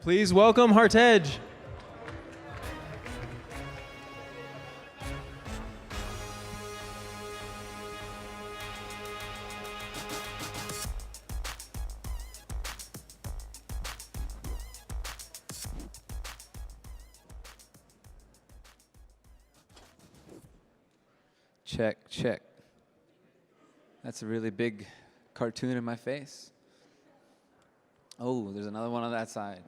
Please welcome Hartej. Check, check. That's a really big cartoon in my face. Oh, there's another one on that side.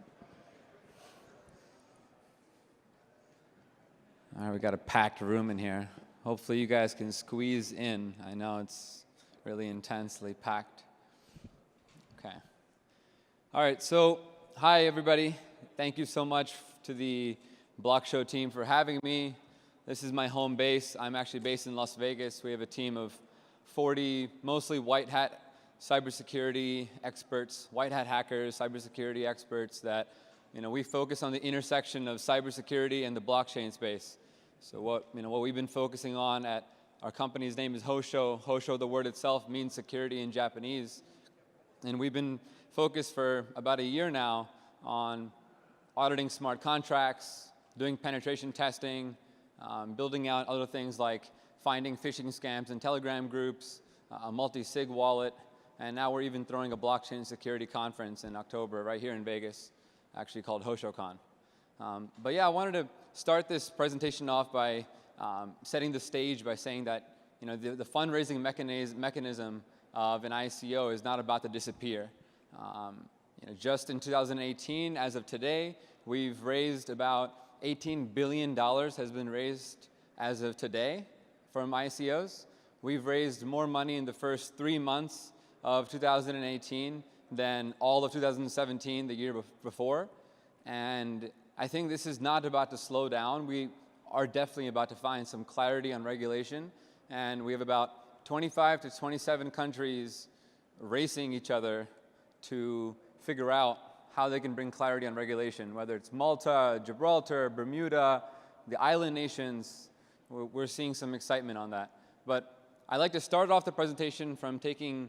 All right, we got a packed room in here. Hopefully you guys can squeeze in. I know it's really intensely packed. Okay. All right, so hi everybody. Thank you so much to the BlockShow team for having me. This is my home base. I'm actually based in Las Vegas. We have a team of 40, mostly white hat cybersecurity experts, white hat hackers, cybersecurity experts that, we focus on the intersection of cybersecurity and the blockchain space. So what we've been focusing on at our company's name is Hosho. Hosho, the word itself, means security in Japanese. And we've been focused for about a year now on auditing smart contracts, doing penetration testing, building out other things like finding phishing scams in Telegram groups, a multi-sig wallet, and now we're even throwing a blockchain security conference in October right here in Vegas, actually called HoshoCon. But yeah, I wanted to start this presentation off by setting the stage by saying that the fundraising mechanism of an ICO is not about to disappear. Just in 2018, as of today, we've raised about $18 billion has been raised as of today from ICOs. We've raised more money in the first 3 months of 2018 than all of 2017, the year before. And I think this is not about to slow down. We are definitely about to find some clarity on regulation. And we have about 25 to 27 countries racing each other to figure out how they can bring clarity on regulation, whether it's Malta, Gibraltar, Bermuda, the island nations. We're seeing some excitement on that. But I'd like to start off the presentation from taking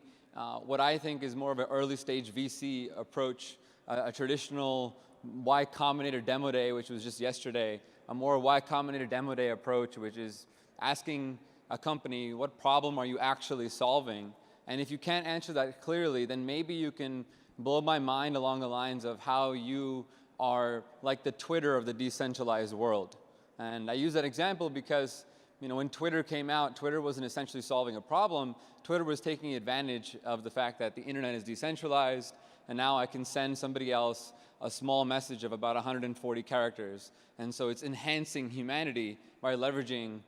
what I think is more of an early stage VC approach, a traditional Y Combinator demo day, which was just yesterday, a more Y Combinator demo day approach, which is asking a company, what problem are you actually solving? And if you can't answer that clearly, then maybe you can blow my mind along the lines of how you are like the Twitter of the decentralized world. And I use that example because when Twitter came out, Twitter wasn't essentially solving a problem. Twitter was taking advantage of the fact that the internet is decentralized, and now I can send somebody else a small message of about 140 characters. And so it's enhancing humanity by leveraging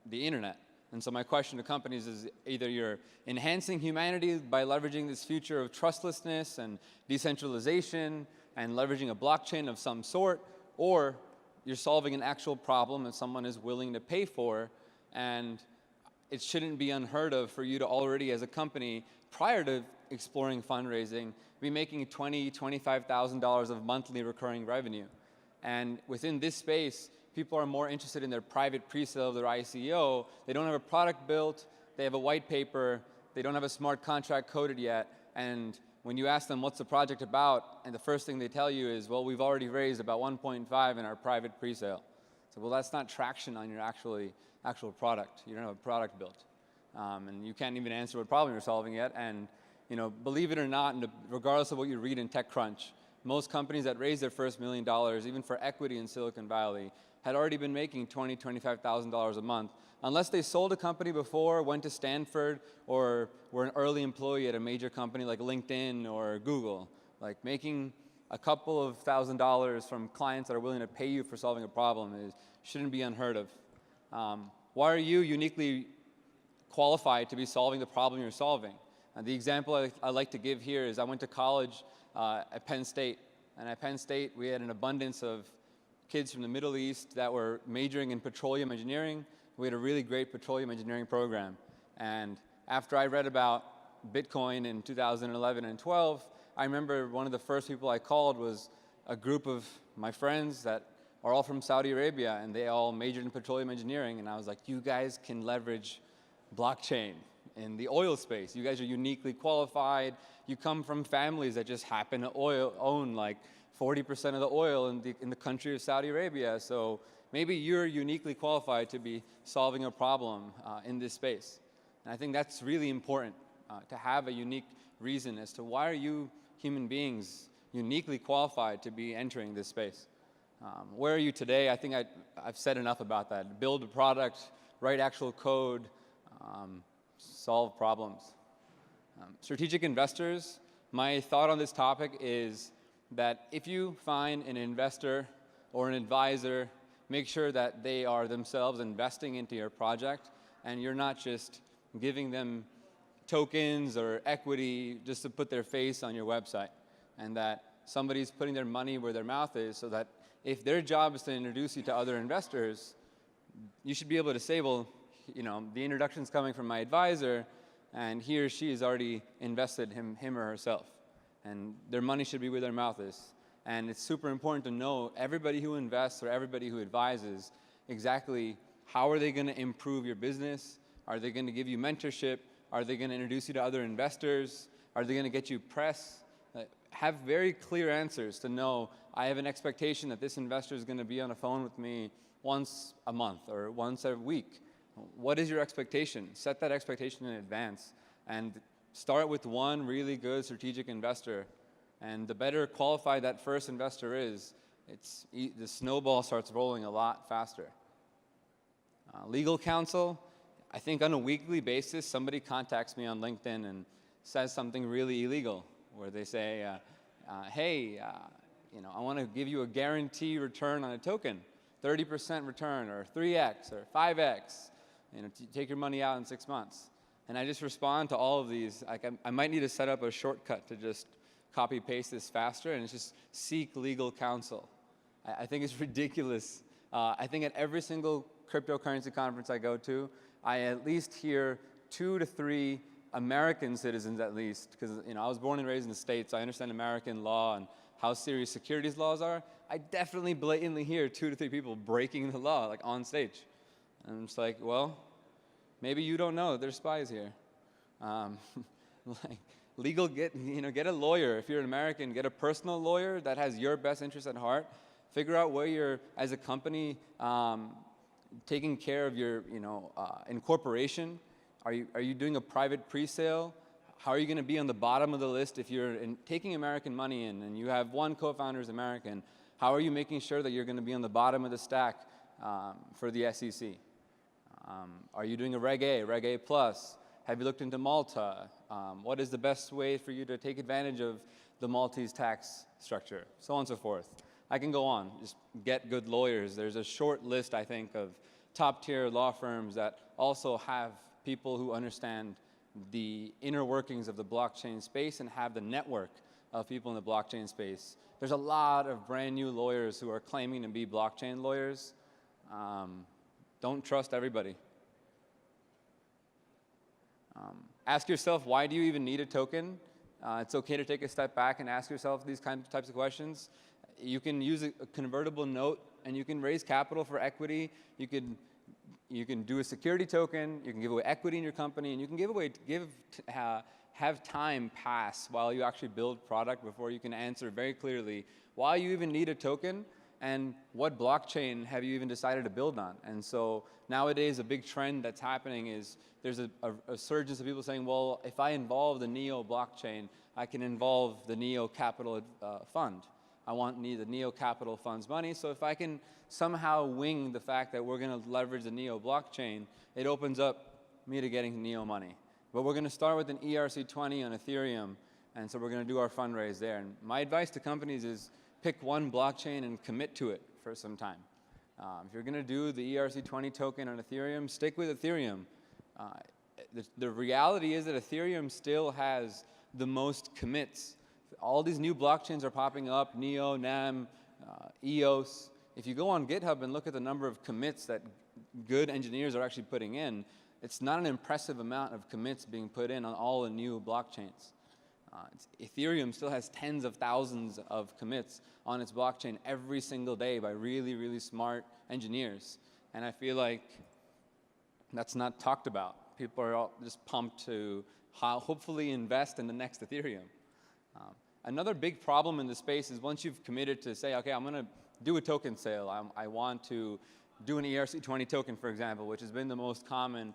the internet. And so my question to companies is either you're enhancing humanity by leveraging this future of trustlessness and decentralization and leveraging a blockchain of some sort, or you're solving an actual problem that someone is willing to pay for. And it shouldn't be unheard of for you to already, as a company, prior to exploring fundraising, be making $20,000, $25,000 of monthly recurring revenue. And within this space, people are more interested in their private pre-sale of their ICO. They don't have a product built, they have a white paper, they don't have a smart contract coded yet, and when you ask them what's the project about, and the first thing they tell you is, well, we've already raised about 1.5 in our private pre-sale. So, well, that's not traction on your actual product. You don't have a product built. And you can't even answer what problem you're solving yet. And believe it or not, regardless of what you read in TechCrunch, most companies that raised their first $1 million, even for equity in Silicon Valley, had already been making $20,000, $25,000 a month, unless they sold a company before, went to Stanford, or were an early employee at a major company like LinkedIn or Google. Like making a couple of $1,000s from clients that are willing to pay you for solving a problem shouldn't be unheard of. Why are you uniquely qualified to be solving the problem you're solving? The example I like to give here is I went to college at Penn State. And at Penn State, we had an abundance of kids from the Middle East that were majoring in petroleum engineering. We had a really great petroleum engineering program. And after I read about Bitcoin in 2011 and 12, I remember one of the first people I called was a group of my friends that are all from Saudi Arabia, and they all majored in petroleum engineering. And I was like, you guys can leverage blockchain in the oil space. You guys are uniquely qualified. You come from families that just happen to own like 40% of the oil in the country of Saudi Arabia. So maybe you're uniquely qualified to be solving a problem in this space. And I think that's really important, to have a unique reason as to why are you human beings uniquely qualified to be entering this space. Where are you today? I think I've said enough about that. Build a product, write actual code, solve problems. Strategic investors, my thought on this topic is that if you find an investor or an advisor, make sure that they are themselves investing into your project and you're not just giving them tokens or equity just to put their face on your website, and that somebody's putting their money where their mouth is, so that if their job is to introduce you to other investors, you should be able to say, well, you know, the introduction's coming from my advisor, and he or she has already invested him or herself. And their money should be where their mouth is. And it's super important to know everybody who invests or everybody who advises exactly how are they going to improve your business? Are they going to give you mentorship? Are they going to introduce you to other investors? Are they going to get you press? Have very clear answers to know I have an expectation that this investor is going to be on the phone with me once a month or once a week. What is your expectation? Set that expectation in advance and start with one really good strategic investor. And the better qualified that first investor is, the snowball starts rolling a lot faster. Legal counsel, I think on a weekly basis, somebody contacts me on LinkedIn and says something really illegal, where they say, hey, you know, I want to give you a guarantee return on a token, 30% return, or 3x, or 5x, you know, take your money out in 6 months. And I just respond to all of these. Like, I might need to set up a shortcut to just copy paste this faster, and it's just seek legal counsel. I think it's ridiculous. I think at every single cryptocurrency conference I go to, I at least hear 2 to 3 American citizens at least, because you know I was born and raised in the States, so I understand American law and how serious securities laws are. I definitely blatantly hear 2 to 3 people breaking the law, like on stage. And I'm just like, well, maybe you don't know there's spies here. Like get a lawyer. If you're an American, get a personal lawyer that has your best interest at heart. Figure out where you're, as a company, taking care of your, incorporation. Are you doing a private pre-sale? How are you going to be on the bottom of the list if you're taking American money in and you have one co-founder is American? How are you making sure that you're going to be on the bottom of the stack for the SEC? Are you doing a Reg A, Reg A plus? Have you looked into Malta? What is the best way for you to take advantage of the Maltese tax structure? So on and so forth. I can go on. Just get good lawyers. There's a short list, I think, of top-tier law firms that also have people who understand the inner workings of the blockchain space and have the network of people in the blockchain space. There's a lot of brand new lawyers who are claiming to be blockchain lawyers. Don't trust everybody. Ask yourself, why do you even need a token? It's okay to take a step back and ask yourself these types of questions. You can use a convertible note and you can raise capital for equity. You can do a security token, you can give away equity in your company, and you can have time pass while you actually build product before you can answer very clearly why you even need a token and what blockchain have you even decided to build on. And so nowadays a big trend that's happening is there's a surge of people saying, well, if I involve the Neo blockchain, I can involve the Neo Capital Fund. I want the Neo Capital Fund's money, so if I can somehow wing the fact that we're going to leverage the Neo blockchain, it opens up me to getting Neo money. But we're going to start with an ERC20 on Ethereum, and so we're going to do our fundraise there. And my advice to companies is pick one blockchain and commit to it for some time. If you're going to do the ERC20 token on Ethereum, stick with Ethereum. The reality is that Ethereum still has the most commits. All these new blockchains are popping up, Neo, NAM, EOS. If you go on GitHub and look at the number of commits that good engineers are actually putting in, it's not an impressive amount of commits being put in on all the new blockchains. Ethereum still has tens of thousands of commits on its blockchain every single day by really, really smart engineers. And I feel like that's not talked about. People are all just pumped to hopefully invest in the next Ethereum. Another big problem in the space is once you've committed to say, okay, I'm going to do a token sale. I want to do an ERC20 token, for example, which has been the most common.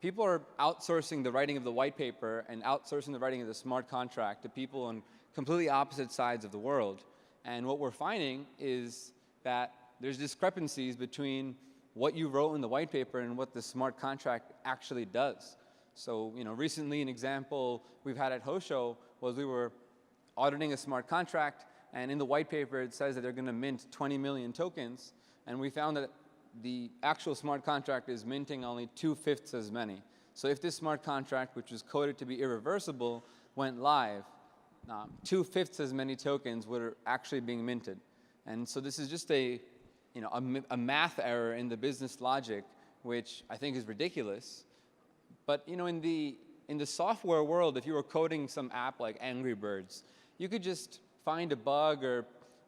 People are outsourcing the writing of the white paper and outsourcing the writing of the smart contract to people on completely opposite sides of the world. And what we're finding is that there's discrepancies between what you wrote in the white paper and what the smart contract actually does. So, recently an example we've had at Hosho was we were auditing a smart contract, and in the white paper it says that they're going to mint 20 million tokens, and we found that the actual smart contract is minting only 2/5 as many. So if this smart contract, which was coded to be irreversible, went live, 2/5 as many tokens were actually being minted. And so this is just a math error in the business logic, which I think is ridiculous. But in the software world, if you were coding some app like Angry Birds, you could just find a bug or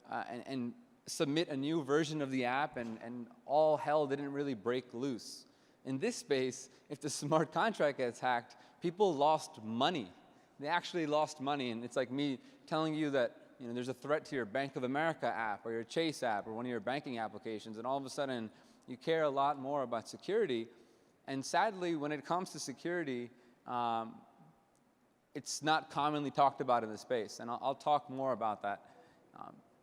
and submit a new version of the app, and all hell didn't really break loose. In this space, if the smart contract gets hacked, people lost money. They actually lost money, and it's like me telling you that there's a threat to your Bank of America app or your Chase app or one of your banking applications, and all of a sudden you care a lot more about security. And sadly, when it comes to security, it's not commonly talked about in the space, and I'll talk more about that.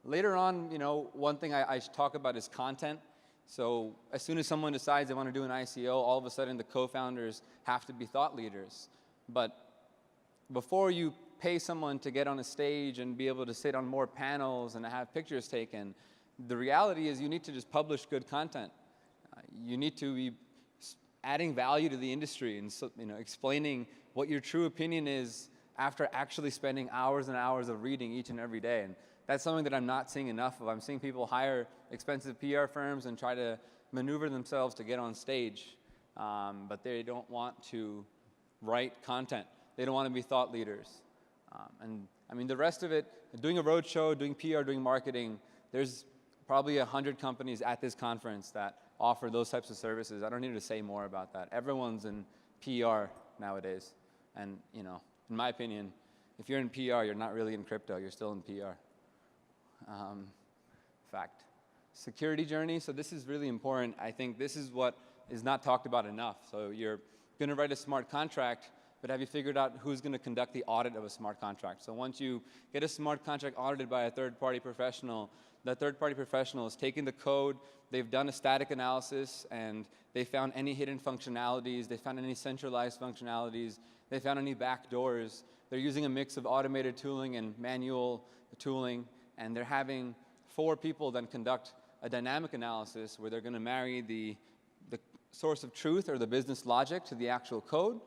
Later on, one thing I should talk about is content. So as soon as someone decides they want to do an ICO, all of a sudden the co-founders have to be thought leaders. But before you pay someone to get on a stage and be able to sit on more panels and have pictures taken, the reality is you need to just publish good content. You need to be adding value to the industry and explaining what your true opinion is after actually spending hours and hours of reading each and every day. And that's something that I'm not seeing enough of. I'm seeing people hire expensive PR firms and try to maneuver themselves to get on stage, but they don't want to write content. They don't want to be thought leaders. And I mean, the rest of it, doing a roadshow, doing PR, doing marketing, there's probably 100 companies at this conference that offer those types of services. I don't need to say more about that. Everyone's in PR nowadays. And in my opinion, if you're in PR, you're not really in crypto, you're still in PR. Fact. Security journey, so this is really important. I think this is what is not talked about enough. So you're going to write a smart contract, but have you figured out who's going to conduct the audit of a smart contract? So once you get a smart contract audited by a third-party professional, that third-party professional has taken the code, they've done a static analysis, and they found any hidden functionalities, they found any centralized functionalities, they found any backdoors. They're using a mix of automated tooling and manual tooling, and they're having 4 people then conduct a dynamic analysis where they're going to marry the source of truth or the business logic to the actual code,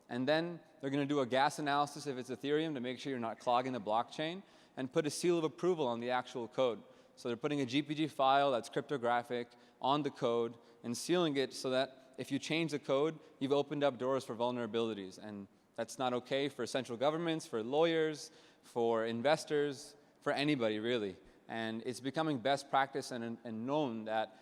and then they're going to do a gas analysis if it's Ethereum to make sure you're not clogging the blockchain, and put a seal of approval on the actual code. So they're putting a GPG file that's cryptographic on the code and sealing it so that if you change the code, you've opened up doors for vulnerabilities. And that's not okay for central governments, for lawyers, for investors, for anybody really. And it's becoming best practice and known that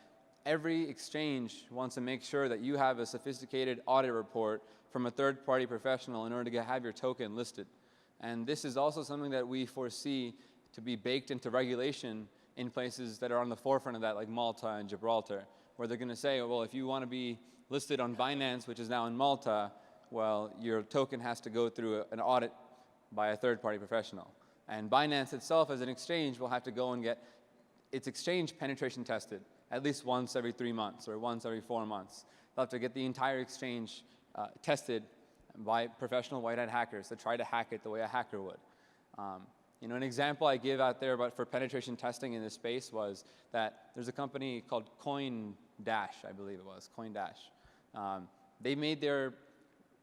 every exchange wants to make sure that you have a sophisticated audit report from a third-party professional in order to have your token listed. And this is also something that we foresee to be baked into regulation in places that are on the forefront of that, like Malta and Gibraltar, where they're going to say, well, if you want to be listed on Binance, which is now in Malta, well, your token has to go through an audit by a third-party professional. And Binance itself as an exchange will have to go and get its exchange penetration tested at least once every 3 months or once every 4 months. They'll have to get the entire exchange tested by professional white hat hackers to try to hack it the way a hacker would. An example I give out there for penetration testing in this space was that there's a company called CoinDash, I believe it was, CoinDash. They made their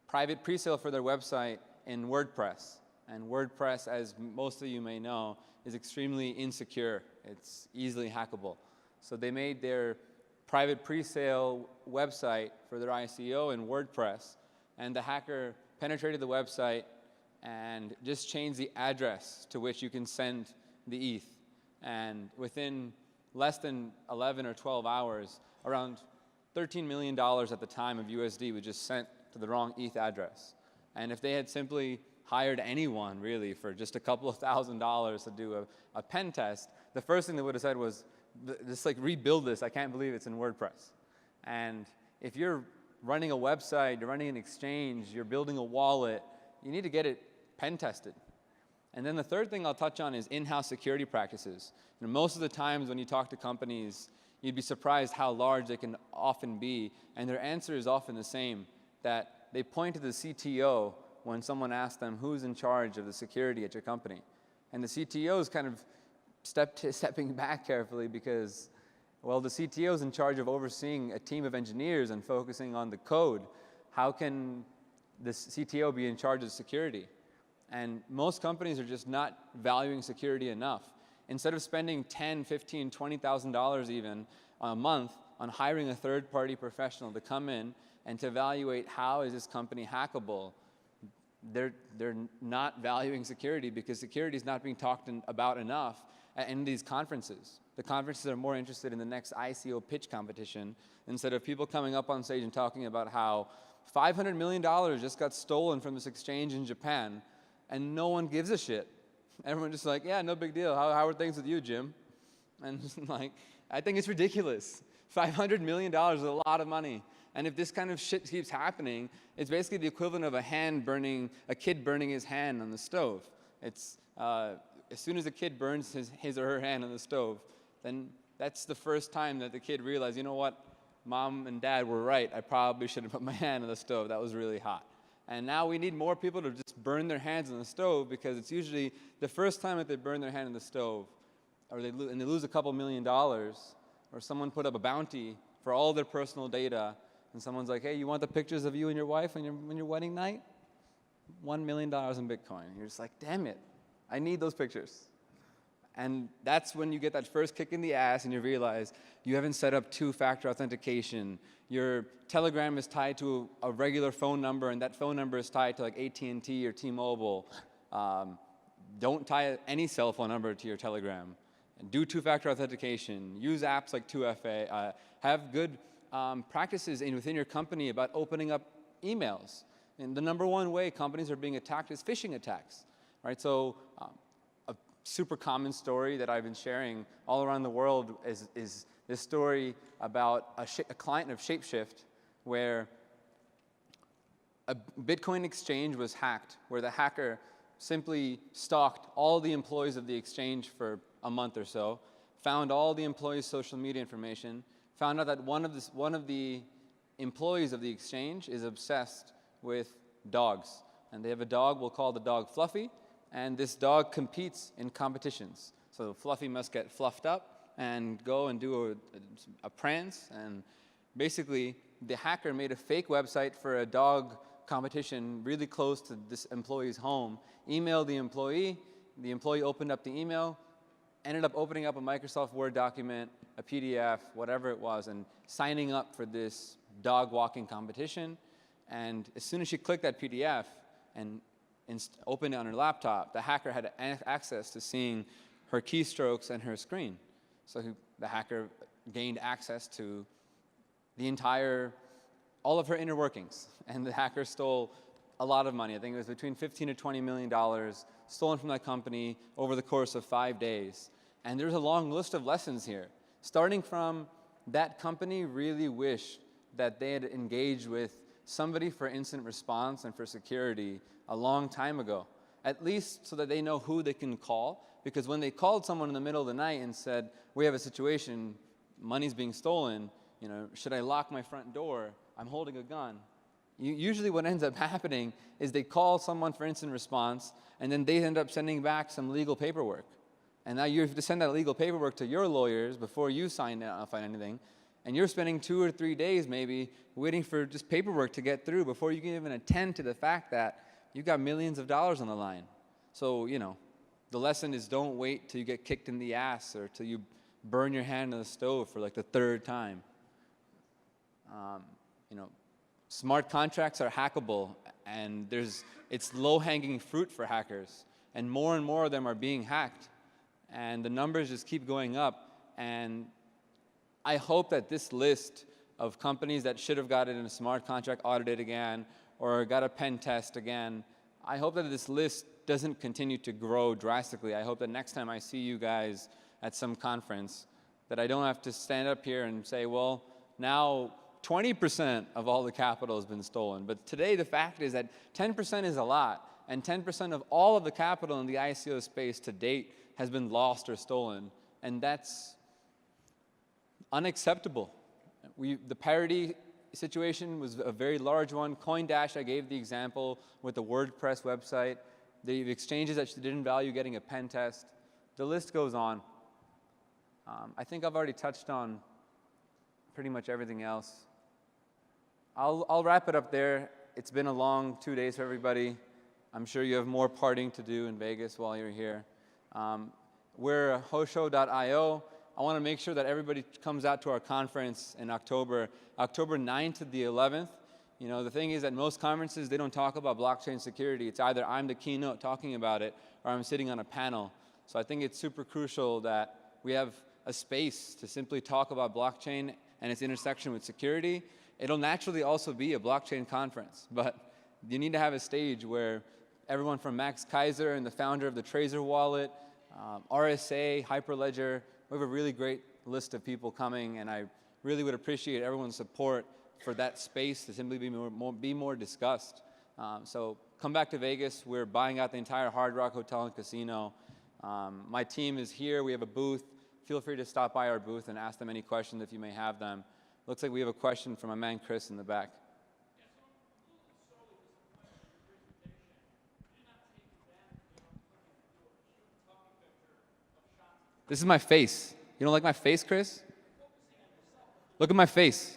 private presale for their website in WordPress. And WordPress, as most of you may know, is extremely insecure. It's easily hackable. So they made their private presale website for their ICO in WordPress, and the hacker penetrated the website and just changed the address to which you can send the ETH. And within less than 11 or 12 hours, around $13 million at the time of USD was just sent to the wrong ETH address. And if they had simply hired anyone, really, for just a couple of $1,000s to do a pen test, the first thing they would have said was, just like, rebuild this. I can't believe it's in WordPress. And if you're running a website, you're running an exchange, you're building a wallet, you need to get it pen tested. And then the third thing I'll touch on is in-house security practices. You know, most of the times when you talk to companies, you'd be surprised how large they can often be, and their answer is often the same, that they point to the CTO when someone asks them who's in charge of the security at your company. And the CTO is kind of stepping back carefully because, well, the CTO is in charge of overseeing a team of engineers and focusing on the code. How can the CTO be in charge of security? And most companies are just not valuing security enough. Instead of spending $10,000, $15,000, $20,000 even a month on hiring a third-party professional to come in and to evaluate how is this company hackable, they're not valuing security because security is not being talked about enough in these conferences. The conferences are more interested in the next ICO pitch competition instead of people coming up on stage and talking about how $500 million just got stolen from this exchange in Japan, and no one gives a shit. Everyone's just like, yeah, no big deal. How are things with you, Jim? And like, I think it's ridiculous. $500 million is a lot of money. And if this kind of shit keeps happening, it's basically the equivalent of a kid burning his hand on the stove. It's, as soon as a kid burns his or her hand on the stove, then that's the first time that the kid realized, you know what, mom and dad were right. I probably should have put my hand on the stove. That was really hot. And now we need more people to just burn their hands on the stove because it's usually the first time that they burn their hand on the stove or they lose a couple $1 million, or someone put up a bounty for all their personal data and someone's like, hey, you want the pictures of you and your wife on your wedding night? $1 million in Bitcoin. You're just like, damn it, I need those pictures. And that's when you get that first kick in the ass and you realize you haven't set up two-factor authentication. Your Telegram is tied to a regular phone number, and that phone number is tied to like AT&T or T-Mobile. Don't tie any cell phone number to your Telegram. Do two-factor authentication. Use apps like 2FA. Have good practices within your company about opening up emails. And the number one way companies are being attacked is phishing attacks. Right? So a super common story that I've been sharing all around the world is this story about a client of Shapeshift where a Bitcoin exchange was hacked, where the hacker simply stalked all the employees of the exchange for a month or so, found all the employees' social media information, found out that one of the employees of the exchange is obsessed with dogs. And they have a dog, we'll call the dog Fluffy, and this dog competes in competitions. So Fluffy must get fluffed up and go and do a prance, and basically the hacker made a fake website for a dog competition really close to this employee's home, emailed the employee opened up the email, ended up opening up a Microsoft Word document, a PDF, whatever it was, and signing up for this dog walking competition. And as soon as she clicked that PDF and opened it on her laptop, the hacker had access to seeing her keystrokes and her screen. So the hacker gained access to all of her inner workings. And the hacker stole a lot of money. I think it was between $15 to $20 million stolen from that company over the course of 5 days. And there's a long list of lessons here. Starting from that company really wished that they had engaged with somebody for incident response and for security a long time ago, at least so that they know who they can call. Because when they called someone in the middle of the night and said, we have a situation, money's being stolen, you know, should I lock my front door? I'm holding a gun. Usually what ends up happening is they call someone for incident response, and then they end up sending back some legal paperwork. And now you have to send that legal paperwork to your lawyers before you sign off on anything. And you're spending 2 or 3 days maybe waiting for just paperwork to get through before you can even attend to the fact that you've got millions of dollars on the line. So, you know, the lesson is don't wait till you get kicked in the ass or till you burn your hand on the stove for like the 3rd time. You know, smart contracts are hackable, and it's low-hanging fruit for hackers. And more of them are being hacked. And the numbers just keep going up. And I hope that this list of companies that should have gotten a smart contract audited again, or got a pen test again. I hope that this list doesn't continue to grow drastically. I hope that next time I see you guys at some conference, that I don't have to stand up here and say, well, now 20% of all the capital has been stolen. But today the fact is that 10% is a lot, and 10% of all of the capital in the ICO space to date has been lost or stolen, and that's unacceptable. The parity situation was a very large one. CoinDash, I gave the example with the WordPress website, the exchanges that didn't value getting a pen test. The list goes on. I think I've already touched on pretty much everything else. I'll wrap it up there. It's been a long 2 days for everybody. I'm sure you have more partying to do in Vegas while you're here. We're Hosho.io. I want to make sure that everybody comes out to our conference in October 9th to the 11th. You know, the thing is that most conferences, they don't talk about blockchain security. It's either I'm the keynote talking about it, or I'm sitting on a panel. So I think it's super crucial that we have a space to simply talk about blockchain and its intersection with security. It'll naturally also be a blockchain conference, but you need to have a stage where everyone from Max Kaiser and the founder of the Trezor wallet, RSA, Hyperledger, we have a really great list of people coming, and I really would appreciate everyone's support for that space to simply be more discussed. So come back to Vegas. We're buying out the entire Hard Rock Hotel and Casino. My team is here. We have a booth. Feel free to stop by our booth and ask them any questions if you may have them. Looks like we have a question from my man Chris in the back. This is my face. You don't like my face, Chris? Look at my face.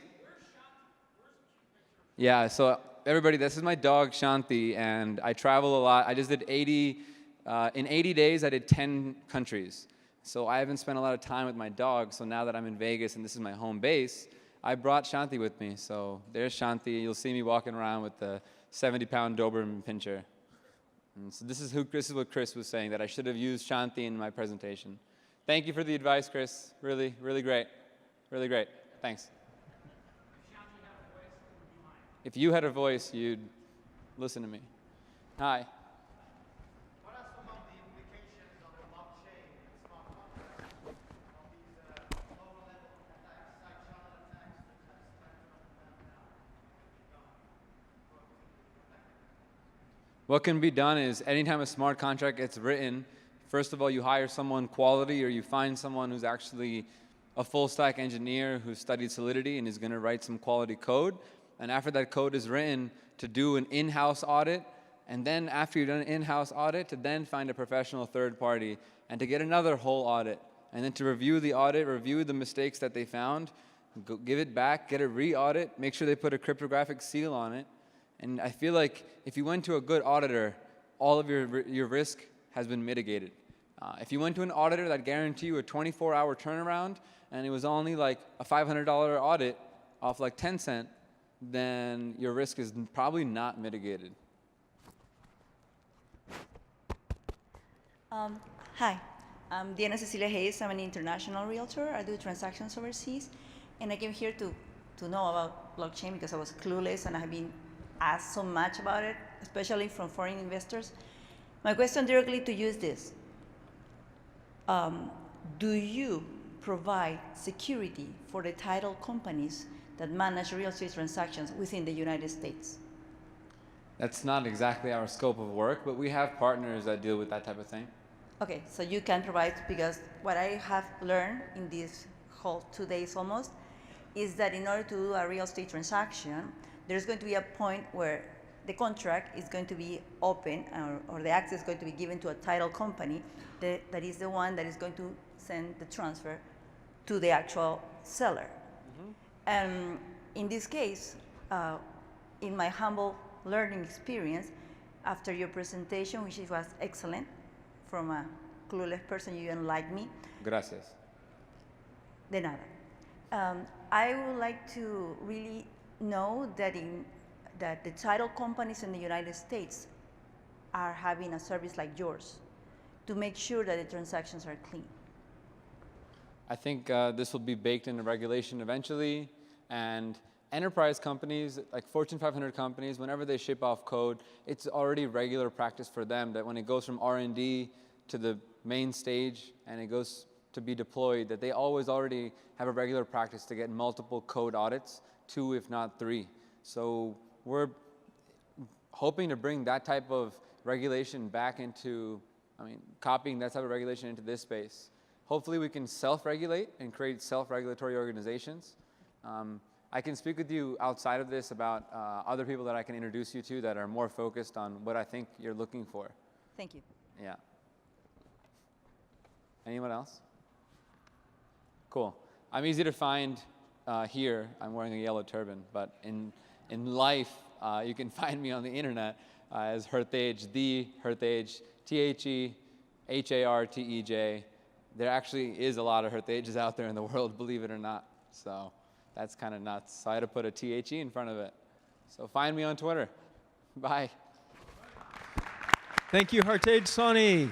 Yeah, so everybody, this is my dog, Shanthi, and I travel a lot. I just did in 80 days, I did 10 countries. So I haven't spent a lot of time with my dog, so now that I'm in Vegas and this is my home base, I brought Shanthi with me. So there's Shanthi. You'll see me walking around with the 70-pound Doberman Pinscher. And so this is what Chris was saying, that I should have used Shanthi in my presentation. Thank you for the advice, Chris. Really, really great. Really great. Thanks. If you had a voice, you'd listen to me. Hi. What are some of the implications of the blockchain and smart contracts of these lower-level attacks, like channel attacks, that has What can be done is anytime a smart contract gets written, first of all, you hire someone quality, or you find someone who's actually a full-stack engineer who studied Solidity and is going to write some quality code. And after that code is written, to do an in-house audit, and then after you've done an in-house audit, to then find a professional third party, and to get another whole audit, and then to review the audit, review the mistakes that they found, give it back, get a re-audit, make sure they put a cryptographic seal on it. And I feel like if you went to a good auditor, all of your risk has been mitigated. If you went to an auditor that guaranteed you a 24-hour turnaround, and it was only like a $500 audit off like 10 cents, then your risk is probably not mitigated. Hi, I'm Diana Cecilia Hayes. I'm an international realtor. I do transactions overseas. And I came here to know about blockchain because I was clueless and I have been asked so much about it, especially from foreign investors. My question directly to you is this. Do you provide security for the title companies that manage real estate transactions within the United States? That's not exactly our scope of work, but we have partners that deal with that type of thing. Okay, so you can provide, because what I have learned in this whole 2 days almost, is that in order to do a real estate transaction, there's going to be a point where the contract is going to be open, or the access is going to be given to a title company that is the one that is going to send the transfer to the actual seller. Mm-hmm. And in this case, in my humble learning experience, after your presentation, which was excellent, from a clueless person, you didn't like me. Gracias. De nada. I would like to really know that the title companies in the United States are having a service like yours to make sure that the transactions are clean. I think this will be baked into regulation eventually, and enterprise companies, like Fortune 500 companies, whenever they ship off code, it's already regular practice for them that when it goes from R&D to the main stage and it goes to be deployed, that they always already have a regular practice to get multiple code audits, 2 if not 3. So we're hoping to bring that type of regulation back into, copying that type of regulation into this space. Hopefully we can self-regulate and create self-regulatory organizations. I can speak with you outside of this about other people that I can introduce you to that are more focused on what I think you're looking for. Thank you. Yeah. Anyone else? Cool. I'm easy to find here. I'm wearing a yellow turban, but in life, you can find me on the internet as Hartej, the Hartej, T-H-E-H-A-R-T-E-J. There actually is a lot of Hartejes out there in the world, believe it or not. So that's kind of nuts. So I had to put a T-H-E in front of it. So find me on Twitter. Bye. Thank you, Hartej Sawhney.